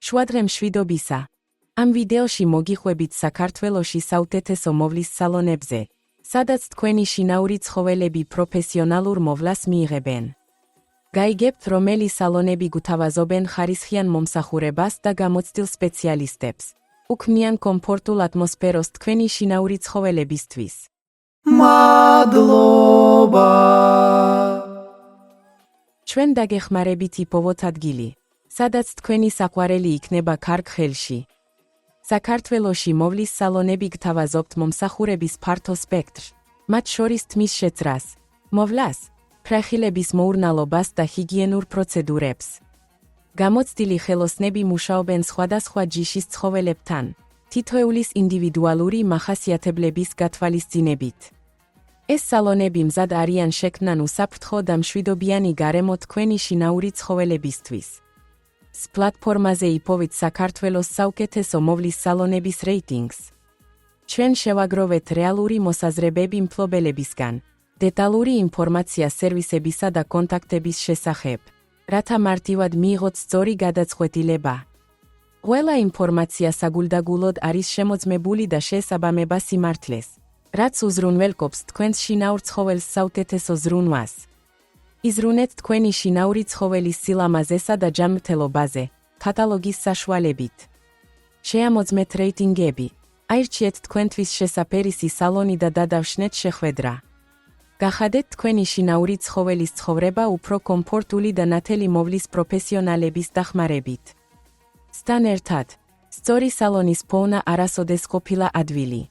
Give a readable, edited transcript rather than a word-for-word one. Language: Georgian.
შუადღე მშვიდობისა. ამ ვიდეოში მოგიხვებით საქართველოში საუკეთესო მოვლის სალონებზე, სადაც თქვენი შინაური ცხოველები პროფესიონალურ მოვლას მიიღებენ. გაიგებთ, რომელი სალონები გუთავაზობენ ხარისხიან მომსახურებას და გამოცდილ სპეციალისტებს. უქმნიან კომფორტულ ატმოსფეროს თქვენი შინაური ცხოველებისთვის. მადლობა. ჩვენ დაგეხმარებით იპოვოთ ადგილი, სადაც თქვენი საყვარელი იქნება კარგ ხელში. საქართველოში მოვლის სალონები გთავაზობთ მომსახურების ფართო სპექტრს, მათ შორის თმის შეწრას, მოვლას, ფრახილების მოურნალობას და ჰიგიენურ პროცედურებს. გამოცდილი ხელოსნები მუშაობენ სხვადასხვა ჯიშის ცხოველებთან, თითოეულის ინდივიდუალური მახასიათებლების გათვალისწინებით. ეს სალონები მზად არიან შექმნან უსაფრთხო და მშვიდობიანი გარემო თქვენი შინაური ცხოველებისთვის. პლატფორმაზე იპოვეთ საქართველოს საუკეთესო მოვლის სალონების რეიტინგს. ჩვენ შევაგროვეთ რეალური მოსაზრებები მფლობელებისგან, დეტალური ინფორმაცია სერვისებისა და კონტაქტების შესახებ, რათა მარტივად მიიღოთ სწორი გადაწყვეტილება. ყველა ინფორმაცია საგულდაგულოდ არის შემოძმებული და შეესაბამება სიმართლეს, რაც უზრუნველყოფს თქვენს შინაურ ცხოველს საუკეთესო ზრუნვას. იზრუნეთ თქვენი შინაური ცხოველის სილამაზესა და ჯანმრთელობაზე, კატალოგის საშუალებით. შეამოძმეთ რეიტინგები, აირჩიეთ თქვენთვის შესაფერისი სალონი და გადავშნეთ შეხვედრა. გახადეთ თქვენი შინაური ცხოველის ცხოვრება უფრო კომფორტული და ნათელი მოვლის პროფესიონალების დახმარებით. სთან ერთად, სწორი სალონის პოვნა არასოდეს ყოფილა ადვილი.